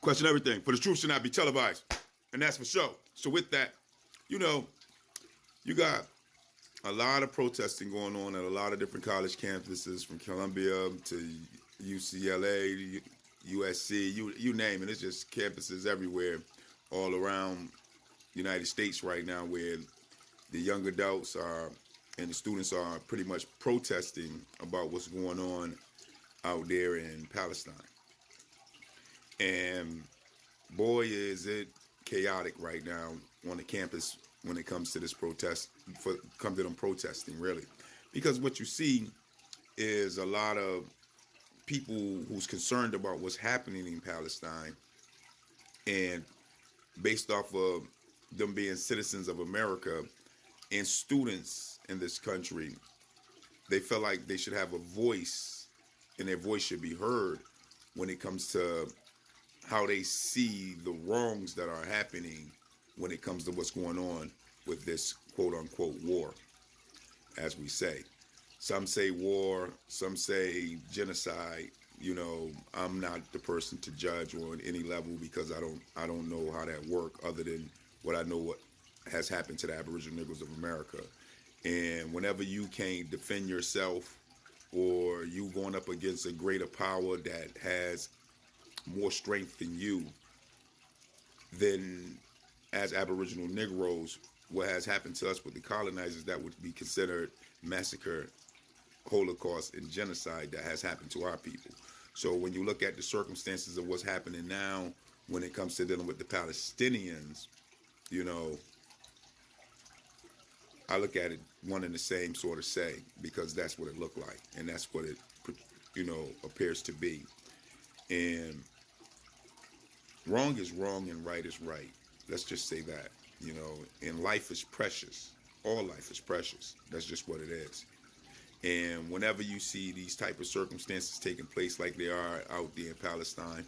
Question everything. For the truth should not be televised. And that's for sure. So with that, you know, you got a lot of protesting going on at a lot of different college campuses, from Columbia to UCLA, USC, you name it. It's just campuses everywhere, all around the United States right now, where the young adults are and the students are pretty much protesting about what's going on out there in Palestine. And boy, is it chaotic right now on the campus when it comes to this protest, come to them protesting, really. Because what you see is a lot of people who's concerned about what's happening in Palestine, and based off of them being citizens of America and students in this country, they feel like they should have a voice and their voice should be heard when it comes to how they see the wrongs that are happening when it comes to what's going on with this quote unquote war, as we say. Some say war, some say genocide. You know, I'm not the person to judge on any level because I don't know how that works, other than what I know what has happened to the Aboriginal Negroes of America. And whenever you can't defend yourself, or you going up against a greater power that has more strength than you, then as Aboriginal Negroes, what has happened to us with the colonizers, that would be considered massacre, Holocaust, and genocide that has happened to our people. So when you look at the circumstances of what's happening now when it comes to dealing with the Palestinians, you know, I look at it one and the same sort of say, because that's what it looked like, and that's what it, you know, appears to be. And wrong is wrong and right is right. Let's just say that, you know, and life is precious. All life is precious. That's just what it is. And whenever you see these type of circumstances taking place like they are out there in Palestine,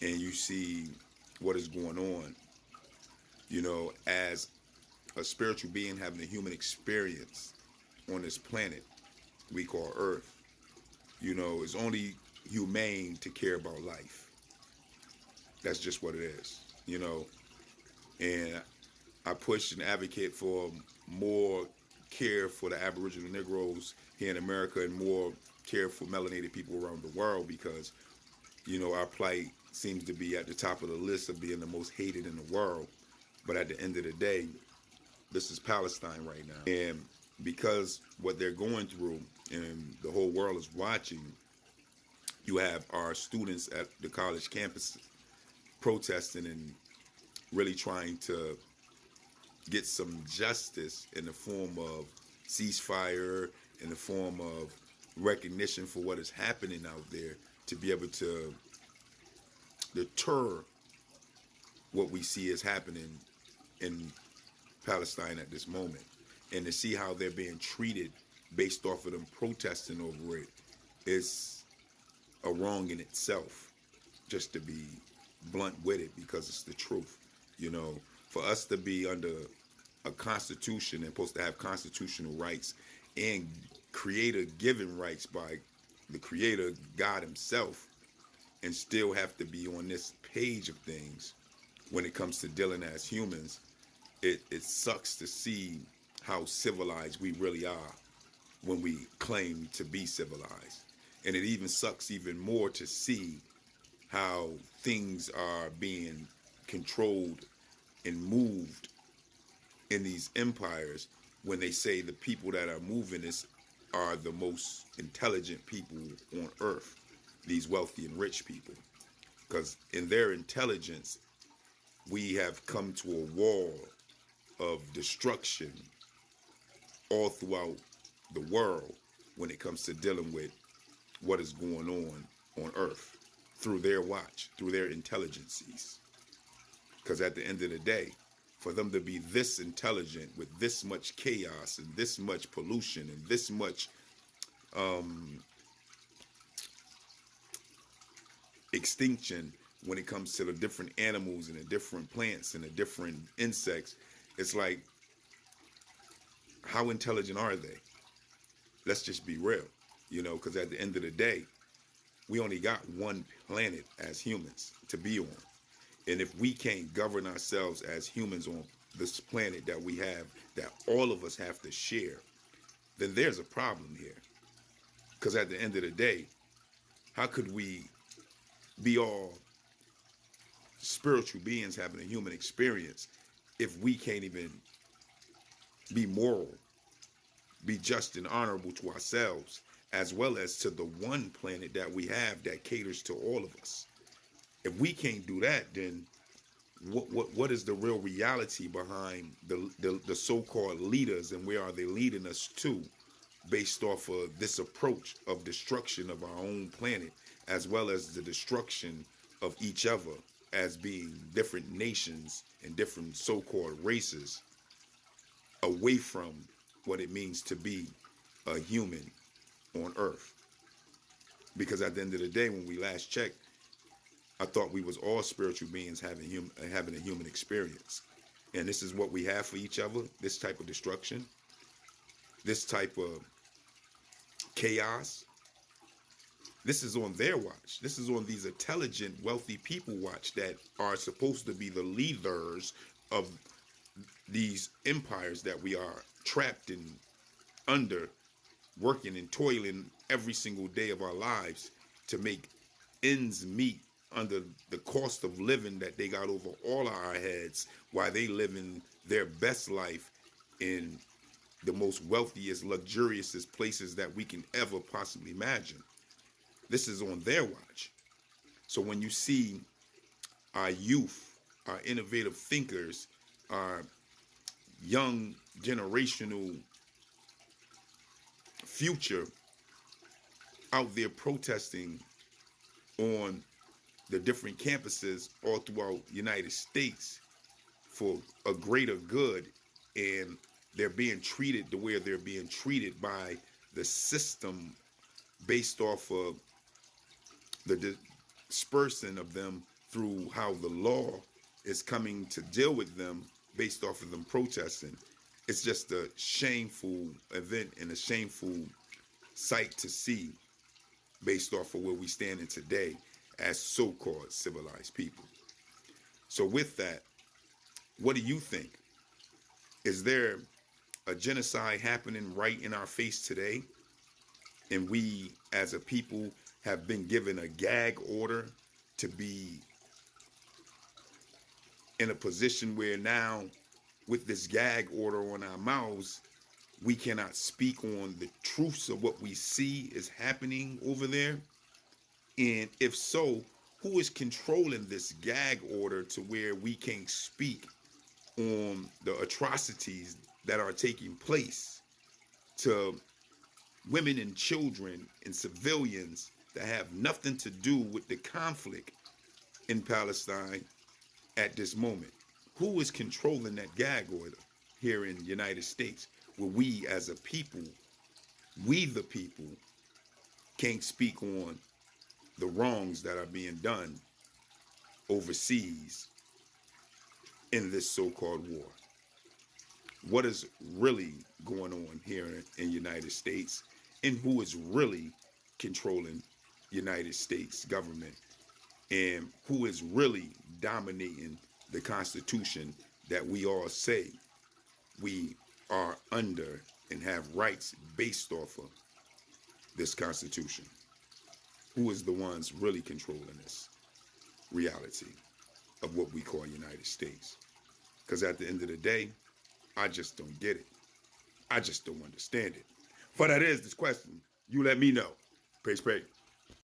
and you see what is going on, you know, as a spiritual being having a human experience on this planet we call Earth, you know, it's only humane to care about life. That's just what it is, you know. And I push and advocate for more care for the Aboriginal Negroes here in America and more care for melanated people around the world, because, you know, our plight seems to be at the top of the list of being the most hated in the world. But at the end of the day, this is Palestine right now. And because what they're going through and the whole world is watching, you have our students at the college campuses protesting and really trying to get some justice in the form of ceasefire, in the form of recognition for what is happening out there, to be able to deter what we see is happening in Palestine at this moment, and to see how they're being treated based off of them protesting over it is a wrong in itself, just to be blunt with it, because it's the truth. You know, for us to be under a constitution and supposed to have constitutional rights and creator given rights by the creator God himself, and still have to be on this page of things when it comes to dealing as humans, it sucks to see how civilized we really are when we claim to be civilized. And it even sucks even more to see how things are being controlled and moved in these empires, when they say the people that are moving this are the most intelligent people on earth, these wealthy and rich people. Because in their intelligence, we have come to a wall of destruction all throughout the world when it comes to dealing with what is going on earth through their watch, through their intelligences. Because at the end of the day, for them to be this intelligent with this much chaos and this much pollution and this much extinction when it comes to the different animals and the different plants and the different insects, it's like, how intelligent are they? Let's just be real, you know, because at the end of the day, we only got one planet as humans to be on. And if we can't govern ourselves as humans on this planet that we have, that all of us have to share, then there's a problem here. Because at the end of the day, how could we be all spiritual beings having a human experience if we can't even be moral, be just and honorable to ourselves, as well as to the one planet that we have that caters to all of us? If we can't do that, then what is the real reality behind the so-called leaders, and where are they leading us to, based off of this approach of destruction of our own planet, as well as the destruction of each other as being different nations and different so-called races, away from what it means to be a human on Earth? Because at the end of the day, when we last checked, I thought we was all spiritual beings having a human experience. And this is what we have for each other, this type of destruction, this type of chaos. This is on their watch. This is on these intelligent, wealthy people watch that are supposed to be the leaders of these empires that we are trapped in, under, working and toiling every single day of our lives to make ends meet under the cost of living that they got over all of our heads, while they living their best life in the most wealthiest, luxurious places that we can ever possibly imagine. This is on their watch. So when you see our youth, our innovative thinkers, our young generational future out there protesting on the different campuses all throughout the United States for a greater good, and they're being treated the way they're being treated by the system, based off of the dispersing of them through how the law is coming to deal with them based off of them protesting. It's just a shameful event and a shameful sight to see, based off of where we stand in today as so-called civilized people. So with that, what do you think? Is there a genocide happening right in our face today? And we as a people have been given a gag order to be in a position where now, with this gag order on our mouths, we cannot speak on the truths of what we see is happening over there? And if so, who is controlling this gag order to where we can't speak on the atrocities that are taking place to women and children and civilians that have nothing to do with the conflict in Palestine at this moment? Who is controlling that gag order here in the United States, where we as a people, we the people, can't speak on the wrongs that are being done overseas in this so-called war? What is really going on here in the United States, and who is really controlling United States government, and who is really dominating the Constitution that we all say we are under and have rights based off of this Constitution? Who is the ones really controlling this reality of what we call United States? Because at the end of the day, I just don't get it. I just don't understand it. For that is this question, you let me know. Peace, peace.